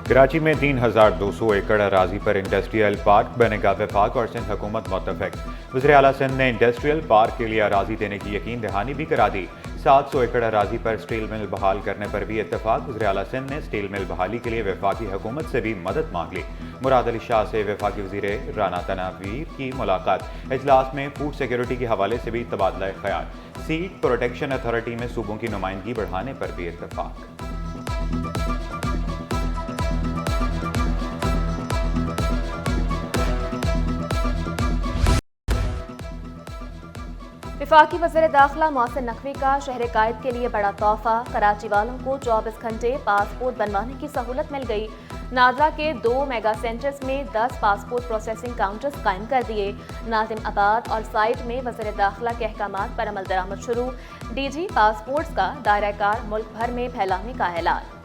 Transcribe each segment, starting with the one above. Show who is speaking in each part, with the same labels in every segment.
Speaker 1: کراچی میں 3,200 ایکڑ اراضی پر industrial park بنے گا، وفاق اور سندھ حکومت متفق۔ وزیر اعلیٰ سندھ نے انڈسٹریل پارک کے لیے اراضی دینے کی یقین دہانی بھی کرا دی۔ 700 ایکڑ اراضی پر اسٹیل مل بحال کرنے پر بھی اتفاق۔ وزیر اعلیٰ سندھ نے اسٹیل مل بحالی کے لیے وفاقی حکومت سے بھی مدد مانگ لی۔ مراد علی شاہ سے وفاقی وزیر رانا تنویر کی ملاقات۔ اجلاس میں فوڈ سیکیورٹی کے حوالے سے بھی تبادلہ خیال۔ سیڈ پروٹیکشن اتھارٹی میں صوبوں کی نمائندگی بڑھانے پر بھی اتفاق۔
Speaker 2: وفاقی وزیر داخلہ محسن نقوی کا شہر قائد کے لیے بڑا تحفہ۔ کراچی والوں کو 24 گھنٹے پاسپورٹ بنوانے کی سہولت مل گئی۔ ناظرہ کے 2 میگا سینٹرز میں 10 پاسپورٹ پروسیسنگ کاؤنٹرز قائم کر دیے۔ ناظم آباد اور سائٹ میں وزیر داخلہ کے احکامات پر عمل درآمد شروع۔ ڈی جی پاسپورٹس کا دائرہ کار ملک بھر میں پھیلانے کا اعلان۔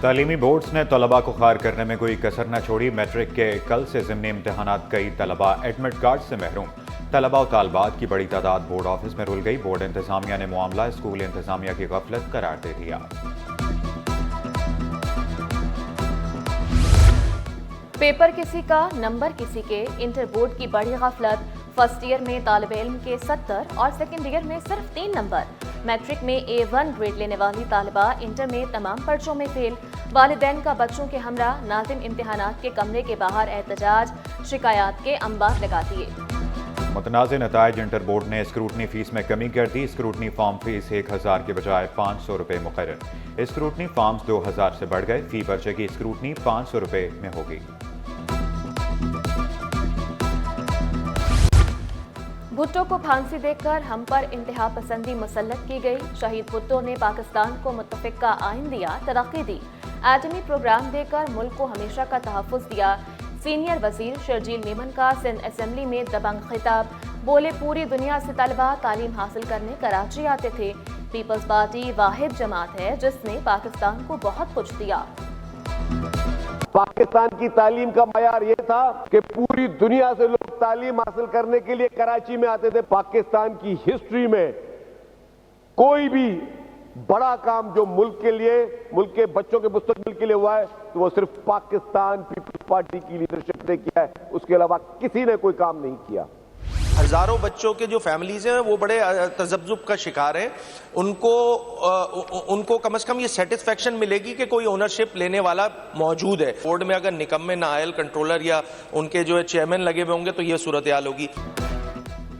Speaker 1: تعلیمی بورڈز نے طلباء کو خار کرنے میں کوئی کسر نہ چھوڑی۔ میٹرک کے کل سے ضمنی امتحانات، کئی طلباء ایڈمٹ کارڈ سے محروم۔ طلباء و طالبات کی بڑی تعداد بورڈ آفس میں رل گئی۔ بورڈ انتظامیہ نے معاملہ اسکول انتظامیہ کی غفلت قرار دے دیا۔
Speaker 2: پیپر کسی کا، نمبر کسی کے، انٹر بورڈ کی بڑی غفلت۔ فرسٹ ایئر میں طالب علم کے 70 اور سیکنڈ ایئر میں صرف 3 نمبر۔ میٹرک میں A1 گریڈ لینے والی طالبہ انٹر میں تمام پرچوں میں فیل۔ والدین کا بچوں کے ہمراہ ناظم امتحانات کے کمرے کے باہر احتجاج، شکایات کے انبار لگا دیے۔
Speaker 1: متنازع نتائج۔ انٹر بورڈ نے اسکروٹنی فیس میں کمی کر دی۔ اسکروٹنی فارم فیس 1,000 کے بجائے 500 روپے مقرر۔ اسکروٹنی فارمز 2,000 سے بڑھ گئے۔ فی پرچے کی اسکروٹنی 500 روپے میں ہوگی۔
Speaker 2: بھٹو کو پھانسی دے کر ہم پر انتہا پسندی مسلط کی گئی۔ شہید بھٹو نے پاکستان کو متفق کا آئین دیا، ترقی دی، ایٹمی پروگرام دے کر ملک کو ہمیشہ کا تحفظ دیا۔ سینئر وزیر شرجیل میمن کا سندھ اسمبلی میں دبنگ خطاب، بولے پوری دنیا سے طلبہ تعلیم حاصل کرنے کراچی آتے تھے۔ پیپلز پارٹی واحد جماعت ہے جس نے پاکستان کو بہت کچھ دیا۔
Speaker 3: پاکستان کی تعلیم کا معیار یہ تھا کہ پوری دنیا سے لوگ تعلیم حاصل کرنے کے لیے کراچی میں آتے تھے۔ پاکستان کی ہسٹری میں کوئی بھی بڑا کام جو ملک کے لیے، ملک کے بچوں کے مستقبل کے لیے ہوا ہے تو وہ صرف پاکستان پیپلز پارٹی کی لیڈرشپ نے کیا ہے، اس کے علاوہ کسی نے کوئی کام نہیں کیا۔
Speaker 4: ہزاروں بچوں کے جو فیملیز ہیں وہ بڑے تذبذب کا شکار ہیں۔ ان کو کم از کم یہ سیٹسفیکشن ملے گی کہ کوئی اونرشپ لینے والا موجود ہے۔ بورڈ میں اگر نکمے نائل کنٹرولر یا ان کے جو چیئرمین لگے ہوئے ہوں گے تو یہ صورتحال ہوگی۔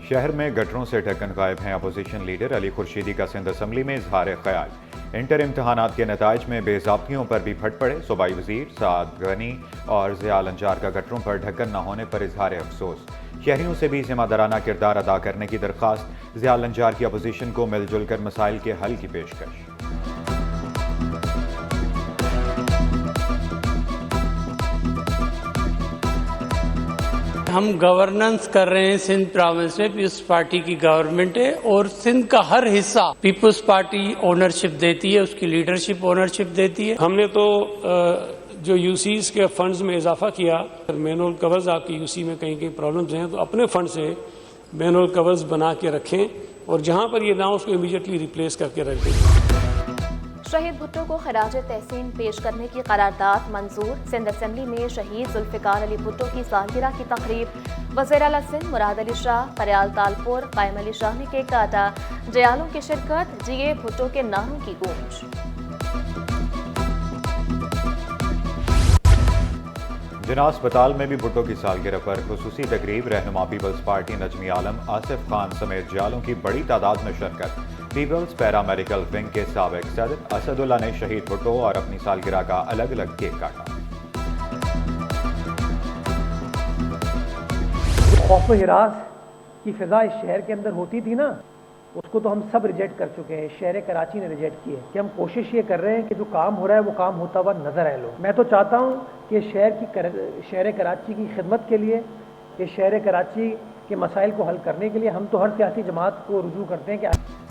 Speaker 1: شہر میں گٹروں سے ڈھکن غائب ہیں۔ اپوزیشن لیڈر علی خورشیدی کا سندھ اسمبلی میں اظہار خیال۔ انٹر امتحانات کے نتائج میں بے ضابطیوں پر بھی پھٹ پڑے۔ صوبائی وزیر سعد غنی اور ضیاء الانجار کا گٹروں پر ڈھکن نہ ہونے پر اظہار افسوس۔ شہریوں سے بھی ذمہ دارانہ کردار ادا کرنے کی درخواست۔ ضیاء الانجار کی اپوزیشن کو مل جل کر مسائل کے حل کی پیشکش۔
Speaker 5: ہم گورننس کر رہے ہیں سندھ پروونس میں، پیپلز پارٹی کی گورنمنٹ ہے اور سندھ کا ہر حصہ پیپلز پارٹی اونرشپ دیتی ہے، اس کی لیڈرشپ اونرشپ دیتی ہے۔ ہم نے تو جو یو سیز کے فنڈز میں اضافہ کیا، مینول کورز آپ کی یو سی میں کہیں پرابلمز ہیں تو اپنے فنڈ سے مینول کورز بنا کے رکھیں اور جہاں پر یہ نہ ہو اس کو امیڈیٹلی ریپلیس کر کے رکھ دیں۔
Speaker 2: شہید بھٹو کو خراج تحسین پیش کرنے کی قرارداد منظور۔ سندھ اسمبلی میں شہید ذوالفقار علی بھٹو کی سالگرہ کی تقریب۔ وزیر اعلیٰ سندھ مراد علی شاہ، فریال تالپور، قائم علی شاہ نے کیک کاٹا۔ جیالوں کی شرکت، جیے بھٹو کے نعروں کی گونج۔
Speaker 1: جناح اسپتال میں بھی بھٹو کی سالگرہ پر خصوصی تقریب۔ رہنما پیپلز پارٹی نجمی عالم، آصف خان سمیت جیالوں کی بڑی تعداد میں شرکت۔ پیپلز پیرا میڈیکل ونگ کے سابق صدر اسد اللہ نے شہید بھٹو اور اپنی سالگرہ کا الگ الگ کیک کاٹا۔
Speaker 6: خوف و ہراس کی فضا اس شہر کے اندر ہوتی تھی نا، اس کو تو ہم سب ریجیکٹ کر چکے ہیں۔ شہر کراچی نے ریجیکٹ کیے کہ ہم کوشش یہ کر رہے ہیں کہ جو کام ہو رہا ہے وہ کام ہوتا ہوا نظر آئے لوگ۔ میں تو چاہتا ہوں کہ شہر کراچی کی خدمت کے لیے، کہ شہر کراچی کے مسائل کو حل کرنے کے لیے ہم تو ہر سیاسی جماعت کو رجوع کرتے ہیں کہ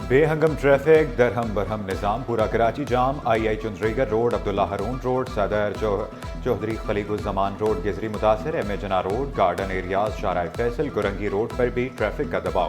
Speaker 1: بے ہنگم ٹریفک، درہم برہم نظام، پورا کراچی جام۔ I Chundrigar road, Abdullah Haroon road, Saddar Chaudhry Khaliq Uzzaman road Gizri متاثر۔ M A Jinnah road, garden areas, Shahrah Faisal, Korangi road پر بھی ٹریفک کا دباؤ۔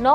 Speaker 2: 9